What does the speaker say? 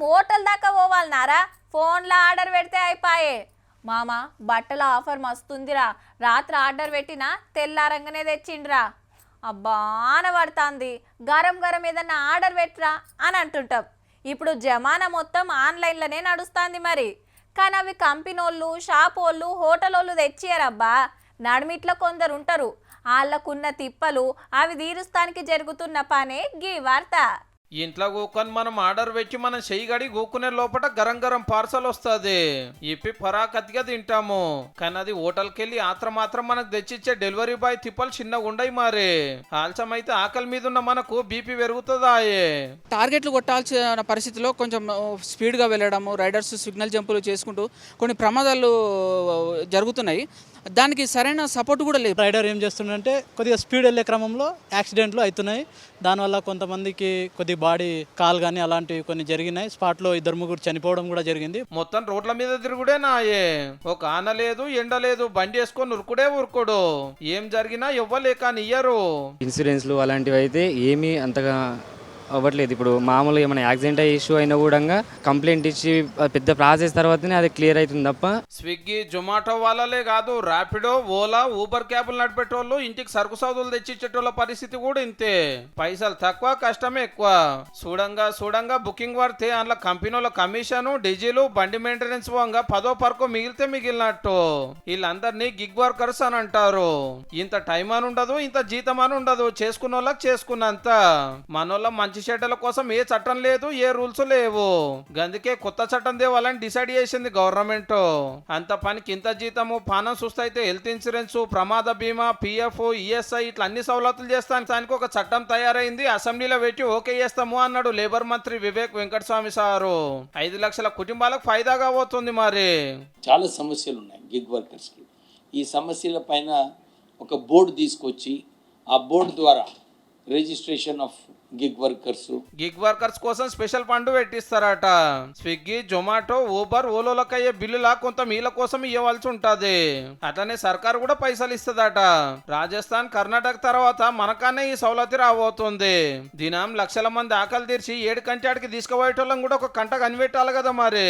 Hotel దాకా పోవాలన్నారా? ఫోన్లో order పెడితే అయిపోయే. మామ బట్టల ఆఫర్ మస్తుందిరా, రాత్రి ఆర్డర్ పెట్టినా తెల్లారంగానే తెచ్చిండ్రా. అబ్బా అనబడుతుంది, గరం గరం ఏదన్నా ఆర్డర్ పెట్టరా అని అంటుంటాం. ఇప్పుడు జమానా మొత్తం ఆన్లైన్లోనే నడుస్తుంది మరి. కానీ అవి కంపెనీళ్ళు, షాప్ వాళ్ళు, హోటల్ వాళ్ళు తెచ్చియారబ్బా. నడిమిట్లో కొందరు ఉంటారు, వాళ్ళకున్న తిప్పలు అవి తీరుస్తానికి జరుగుతున్న పనే గీ వార్త. ఇంట్లో కూకొని మనం ఆర్డర్ పెట్టి మనం చెయ్యి కూకునే లోపల గరం గరం పార్సల్ వస్తుంది. ఇప్పి పరాకతిగా తింటాము. కానీ అది హోటల్కి వెళ్ళి మాత్రం మనకు తెచ్చిచ్చే డెలివరీ బాయ్ తిప్పలు చిన్నగా ఉండయి. మరి ఆలస్యం అయితే ఆకలి మీద ఉన్న మనకు బీపీ పెరుగుతుందా? టార్గెట్లు కొట్టాల్సిన పరిస్థితిలో కొంచెం స్పీడ్గా వెళ్ళడము, రైడర్స్ సిగ్నల్ జంపులు చేసుకుంటూ కొన్ని ప్రమాదాలు జరుగుతున్నాయి. దానికి సరైన సపోర్ట్ కూడా లేదు. రైడర్ ఏం చేస్తుండంటే కొద్దిగా స్పీడ్ వెళ్ళే క్రమంలో యాక్సిడెంట్లు అవుతున్నాయి. దానివల్ల కొంతమందికి కొద్ది బాడీ కాల్ కానీ అలాంటివి కొన్ని జరిగినాయి. స్పాట్లో 2-3 చనిపోవడం కూడా జరిగింది. మొత్తం రోడ్ల మీద తిరుగుడేనాయే. ఒక ఆన లేదు, ఎండ లేదు, బండి వేసుకొని ఉరుకుడు. ఏం జరిగినా ఇవ్వలేక నియ్యరు. ఇన్సూరెన్స్లు అలాంటివి అయితే ఏమీ అంతగా అవ్వట్లేదు. ఇప్పుడు మామూలుగా ఏమైనా యాక్సిడెంట్ అయ్యే ఇష్యూ అయినా కూడా కంప్లైంట్ ఇచ్చి పెద్ద ప్రాసెస్ తర్వాతనే అది క్లియర్ అవుతుంది తప్ప. స్విగ్గీ, జొమాటో వాళ్ళలే కాదు, ర్యాపిడో, ఓలా, ఊబర్ క్యాబులు నడిపేటోళ్ళు, ఇంటికి సరుకు సౌదులు తెచ్చిచ్చేటోళ్ళ పరిస్థితి కూడా ఇంతే. పైసలు తక్కువ, కష్టమే ఎక్కువ. చూడంగా బుకింగ్ పడితే అందులో కంపెనీల కమిషన్, డీజిల్, బండి మెయింటెనెన్స్ పోగా 10వ పరకు మిగిలితే మిగిలినట్టు. వీళ్ళందరినీ గిగ్ వర్కర్స్ అని అంటారు. ఇంత టైం అని ఉండదు, ఇంత జీతం అని ఉండదు. చేసుకున్న వాళ్ళకి చేసుకున్నంత. మనోళ్ళ మంచి చెడ్డల కోసం ఏ చట్టం లేదు, ఏ రూల్స్ లేవు. గందుకే కొత్త చట్టం దేవాలని డిసైడ్ చేసింది గవర్నమెంట్. అంత పనికి ఇంత జీతము, పానం సుస్తైతే హెల్త్ ఇన్సూరెన్స్, ప్రమాద బీమా, పిఎఫ్, ఈఎస్ఐ ఇట్లా అన్ని సౌలతులు చేస్తానికి ఒక చట్టం తయారైంది. అసెంబ్లీలో పెట్టి ఓకే చేస్తాము అన్నాడు లేబర్ మంత్రి వివేక్ వెంకటస్వామి సారు. 5 లక్షల కుటుంబాలకు ఫైదాగా పోతుంది. మరి చాలా సమస్యలు ఉన్నాయి గిగ్ వర్కర్స్కి. ఈ సమస్యల పైన ఒక బోర్డు తీసుకొచ్చి ఆ బోర్డు ద్వారా రిజిస్ట్రేషన్ ఆఫ్ గిగ్ వర్కర్స్ కోసం స్పెషల్ ఫండ్ పెట్టిస్తారట. స్విగ్గీ, జొమాటో, ఊబర్, ఓలోలకు అయ్యే బిల్లులా కొంత మీల కోసం ఇవ్వాల్సి ఉంటది. అట్లనే సర్కారు కూడా పైసలు ఇస్తుందట. రాజస్థాన్, కర్ణాటక తర్వాత మనకన్నా ఈ సౌలతి రాబోతుంది. దినం లక్షల మంది ఆకలి తీర్చి 7 కంటి ఆడికి తీసుకుపోయేటోళ్ళం కూడా ఒక కంట కనిపెట్టాలి కదా మరి.